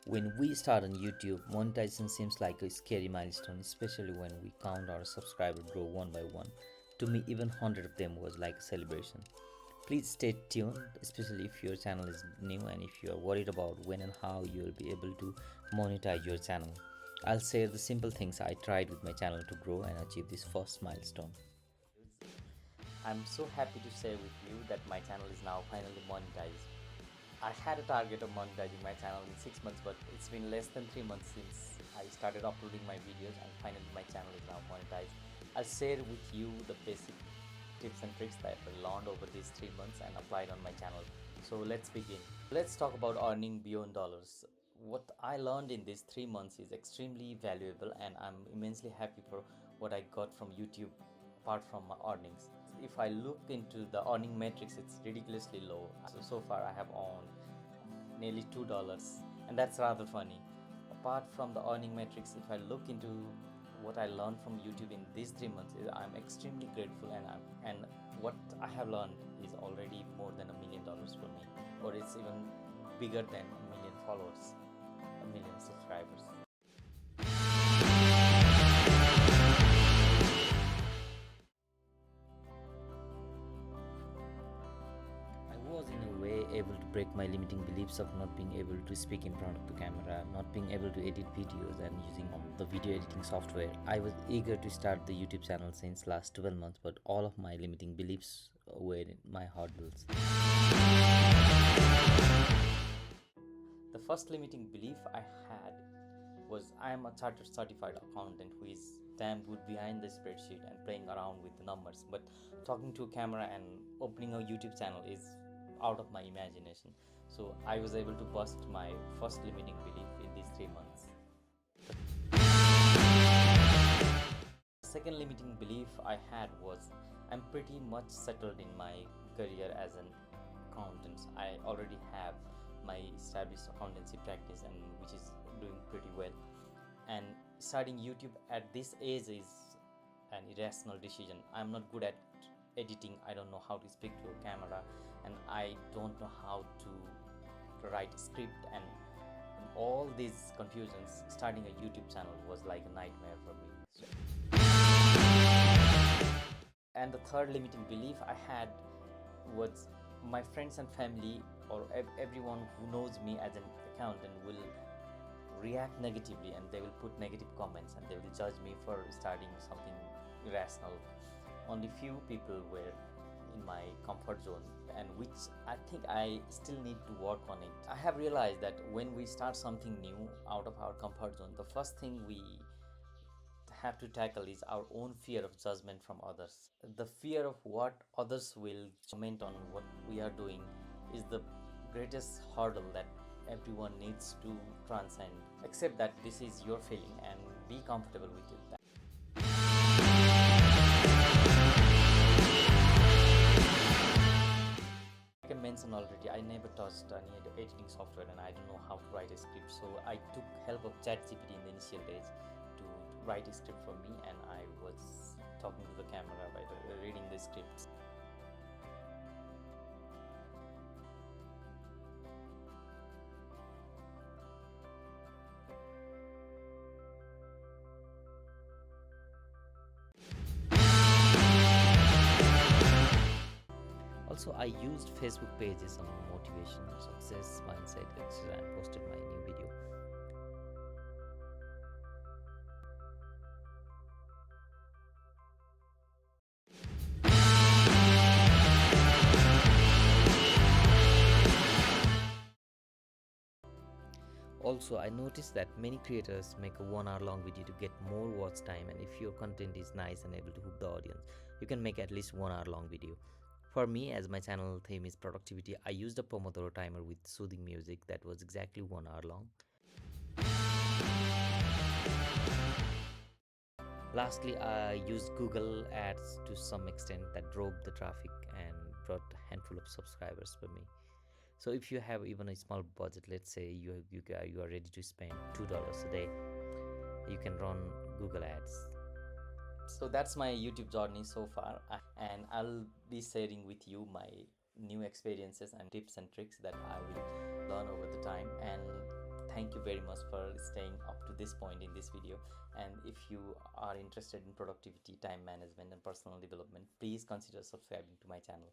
When we start on YouTube, monetization seems like a scary milestone, especially when we count our subscribers grow one by one. To me, even 100 of them was like a celebration. Please stay tuned, especially if your channel is new and if you are worried about when and how you will be able to monetize your channel. I'll share the simple things I tried with my channel to grow and achieve this first milestone. I'm so happy to share with you that my channel is now finally monetized. I had a target of monetizing my channel in 6 months, but it's been less than 3 months since I started uploading my videos, and finally my channel is now monetized. I'll share with you the basic tips and tricks that I learned over these 3 months and applied on my channel. So let's begin. Let's talk about earning beyond dollars. What I learned in these 3 months is extremely valuable, and I'm immensely happy for what I got from YouTube apart from my earnings. If I look into the earning metrics, it's ridiculously low. So far I have earned nearly $2, and that's rather funny. Apart from the earning metrics, if I look into what I learned from YouTube in these 3 months, I'm extremely grateful, and what I have learned is already more than $1 million for me, or it's even bigger than a million followers, a million subscribers. I was in a way able to break my limiting beliefs of not being able to speak in front of the camera, not being able to edit videos and using the video editing software. I was eager to start the YouTube channel since last 12 months, but all of my limiting beliefs were my hurdles. The first limiting belief I had was I am a chartered certified accountant who is damn good behind the spreadsheet and playing around with the numbers, but talking to a camera and opening a YouTube channel is out of my imagination. So I was able to bust my first limiting belief in these 3 months. The second limiting belief I had was I'm pretty much settled in my career as an accountant. I already have my established accountancy practice, and which is doing pretty well. And starting YouTube at this age is an irrational decision. I'm not good at editing, I don't know how to speak to a camera, and I don't know how to write a script, and in all these confusions, starting a YouTube channel was like a nightmare for me. And the third limiting belief I had was my friends and family, or everyone who knows me as an accountant, will react negatively, and they will put negative comments, and they will judge me for starting something irrational. Only few people were in my comfort zone, and which I think I still need to work on it. I have realized that when we start something new out of our comfort zone, the first thing we have to tackle is our own fear of judgment from others. The fear of what others will comment on what we are doing is the greatest hurdle that everyone needs to transcend. Accept that this is your feeling and be comfortable with it. Like I mentioned already, I never touched any editing software, and I don't know how to write a script. So I took help of ChatGPT in the initial days to write a script for me, and I was talking to the camera by reading the scripts. Also, I used Facebook pages on motivation, success, mindset, etc. and posted my new video. Also, I noticed that many creators make a 1 hour long video to get more watch time, and if your content is nice and able to hook the audience, you can make at least 1 hour long video. For me, as my channel theme is productivity, I used a Pomodoro timer with soothing music that was exactly 1 hour long. Lastly, I used Google Ads to some extent that drove the traffic and brought a handful of subscribers for me. So if you have even a small budget, let's say you are ready to spend $2 a day, you can run Google Ads. So that's my YouTube journey so far, and I'll be sharing with you my new experiences and tips and tricks that I will learn over the time. And thank you very much for staying up to this point in this video. And if you are interested in productivity, time management, and personal development, please consider subscribing to my channel.